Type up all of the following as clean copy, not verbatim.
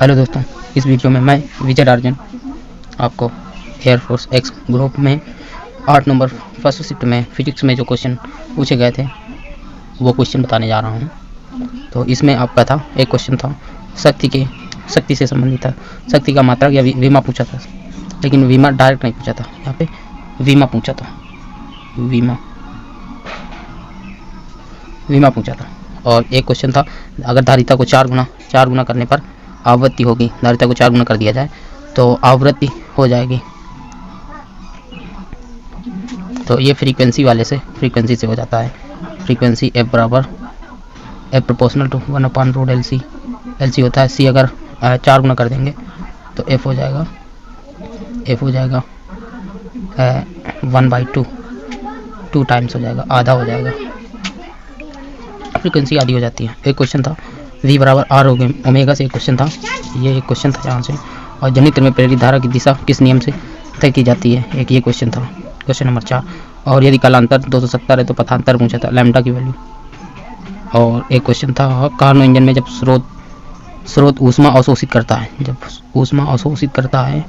Hello दोस्तों, इस video में मैं विजय अर्जुन आपको एयरफोर्स एक्स ग्रुप में 8 नंबर फर्स्ट शिफ्ट में फिजिक्स में जो क्वेश्चन पूछे गए थे वो क्वेश्चन बताने जा रहा हूँ। तो इसमें आपका था एक क्वेश्चन था शक्ति से संबंधित था। शक्ति का मात्रक या विमा पूछा था, लेकिन विमा डायरेक्ट नहीं पूछा था, यहाँ पे विमा पूछा था। विमा पूछा था। और एक क्वेश्चन था, अगर धारिता को चार गुना करने पर आवृत्ति होगी। धारिता को 4 गुना कर दिया जाए तो आवृत्ति हो जाएगी। तो ये फ्रीक्वेंसी से हो जाता है। Frequency F proportional to 1/√LC। LC होता है C। अगर 4 गुना कर देंगे तो F हो जाएगा 1/2। 2 टाइम्स हो जाएगा, आधा हो जाएगा। फ्रीक्वेंसी आधी हो जाती है। एक क्वेश्चन था V बराबर R ओमेगा से। एक क्वेश्चन था, ये एक क्वेश्चन था जहाँ से। और जनित्र में प्रेरित धारा की दिशा किस नियम से तय की जाती है, एक ये क्वेश्चन था, क्वेश्चन नंबर 4। और यदि कालांतर 270 है तो पथांतर पूछा था, लैम्डा की वैल्यू। और एक क्वेश्चन था, कार्नो इंजन में जब स्रोत ऊष्मा अवशोषित करता है,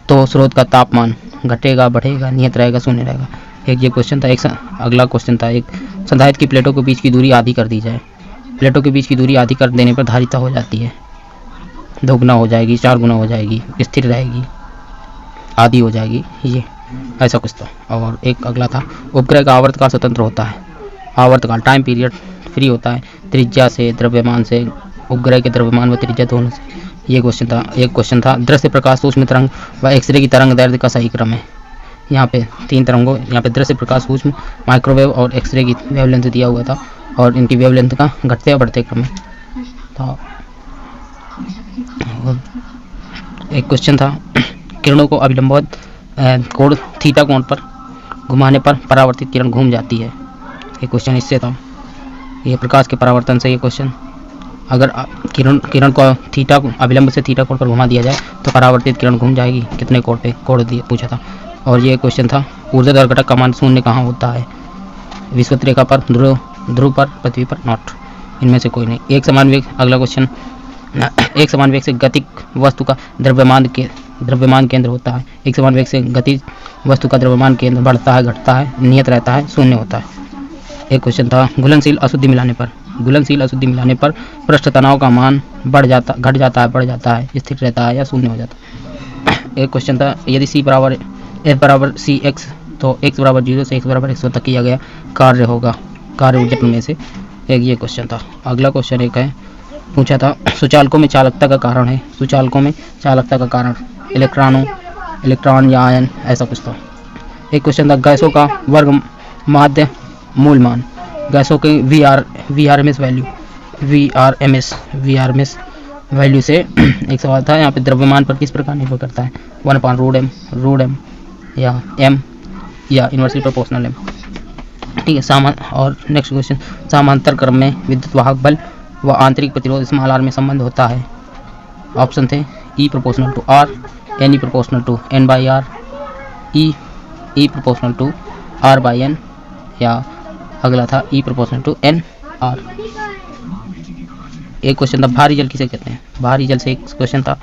तो स्रोत का तापमान घटेगा, बढ़ेगा, नियत रहेगा, शून्य रहेगा, एक ये क्वेश्चन था। अगला क्वेश्चन था, एक संधारित्र की प्लेटों के बीच की दूरी आधी कर दी जाए। प्लेटों के बीच की दूरी आधी कर देने पर धारिता हो जाती है 2 गुना हो जाएगी, 4 गुना हो जाएगी, स्थिर रहेगी, आधी हो जाएगी, ये ऐसा कुछ था। और एक अगला था, उपग्रह का आवर्तकाल स्वतंत्र होता है। आवर्तकाल टाइम पीरियड फ्री होता है त्रिज्या से, द्रव्यमान से, उपग्रह के द्रव्यमान व त्रिज्या दोनों से, ये क्वेश्चन था। एक क्वेश्चन था, दृश्य प्रकाश, सूक्ष्म तरंग व एक्सरे की तरंग दैर्ध्य का सही क्रम है। यहाँ पे 3 तरंगों, यहाँ पे दृश्य प्रकाश, सूक्ष्म, माइक्रोवेव और एक्सरे की वेवलेंथ दिया हुआ था और इनकी वेवलेंथ का घटते और बढ़ते क्रम में था। एक क्वेश्चन था, किरणों को अभिलंबवत कोण थीटा कोण पर घुमाने पर परावर्तित किरण घूम जाती है। एक क्वेश्चन इससे था, ये प्रकाश के परावर्तन से ये क्वेश्चन। अगर किरण को अभिलंब से थीटा कोण पर घुमा दिया जाए तो परावर्तित किरण घूम जाएगी, कितने कोण पे, कोण दिए पूछा था। और ये क्वेश्चन था, ऊर्ध्वाधर घटक का मान शून्य कहाँ होता है, विषुवत रेखा पर, ध्रुव पर, पृथ्वी पर, नॉट, इनमें से कोई नहीं। एक समान वेग, अगला क्वेश्चन, एक समान वेग से गतिक वस्तु का द्रव्यमान केंद्र होता है। एक समान वेग से गति वस्तु का द्रव्यमान केंद्र बढ़ता है, घटता है, नियत रहता है, शून्य होता है। एक क्वेश्चन था, घुलनशील अशुद्धि मिलाने पर पृष्ठ तनाव का मान घट जाता है, बढ़ जाता है, स्थिर रहता है या शून्य हो जाता है। एक क्वेश्चन था, यदि F बराबर CX तो x बराबर 0 से x बराबर 100 तक किया गया कार्य ऊर्जा में से, एक ये क्वेश्चन था। अगला क्वेश्चन एक है, पूछा था, सुचालकों में चालकता का कारण इलेक्ट्रॉन या आयन, ऐसा कुछ था। एक क्वेश्चन था, गैसों का वर्ग माध्य मूल मान, गैसों के VRMS वैल्यू से एक सवाल था। यहाँ पे द्रव्यमान पर किस प्रकार निर्भर करता है, 1/√m या m या इनवर्सली प्रोपोर्शनल m, ठीक है। और नेक्स्ट क्वेश्चन, समांतर क्रम में विद्युत वाहक बल व आंतरिक प्रतिरोध स्मॉल r में संबंध होता है। ऑप्शन थे E proportional to R, N proportional to N/R, E proportional to R/N, या अगला था E प्रोपोर्शनल टू N/R। एक क्वेश्चन था, भारी जल किसे कहते हैं, भारी जल से एक क्वेश्चन था।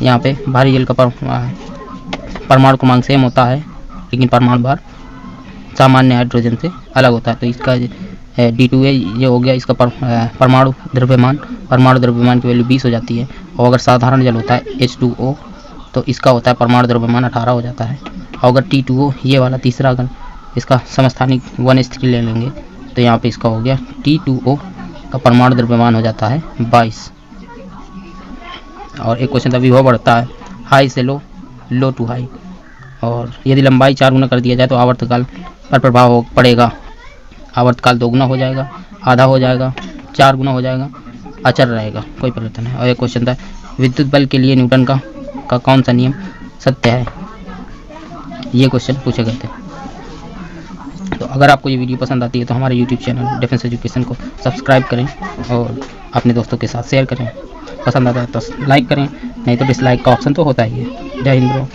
यहाँ पे भारी जल का परमाणु क्रमांक सेम होता है, लेकिन परमाणु भार सामान्य हाइड्रोजन से अलग होता है। तो इसका D2 है, ये हो गया इसका परमाणु द्रव्यमान की वैल्यू 20 हो जाती है। और अगर साधारण जल होता है H2O तो इसका होता है परमाणु द्रव्यमान 18 हो जाता है। और अगर T2O ये वाला तीसरा, अगर इसका समस्थानिक 1s3 ले लेंगे तो यहाँ पे इसका हो गया T2O का परमाणु द्रव्यमान हो जाता है 22। और एक क्वेश्चन था, विभव बढ़ता है हाई से लो टू हाई, और यदि लंबाई 4 गुना कर दिया जाए तो आवर्तकाल पर प्रभाव पड़ेगा। आवर्तकाल 2 गुना हो जाएगा, आधा हो जाएगा, 4 गुना हो जाएगा, अचर रहेगा, कोई परिवर्तन है। और एक क्वेश्चन था, विद्युत बल के लिए न्यूटन का कौन सा नियम सत्य है, ये क्वेश्चन पूछे गए थे। तो अगर आपको ये वीडियो पसंद आती है तो हमारे YouTube चैनल डिफेंस एजुकेशन को सब्सक्राइब करें और अपने दोस्तों के साथ शेयर करें। पसंद आता है तो लाइक करें, नहीं तो डिसलाइक का ऑप्शन तो होता ही है। जय हिंद ब्रो।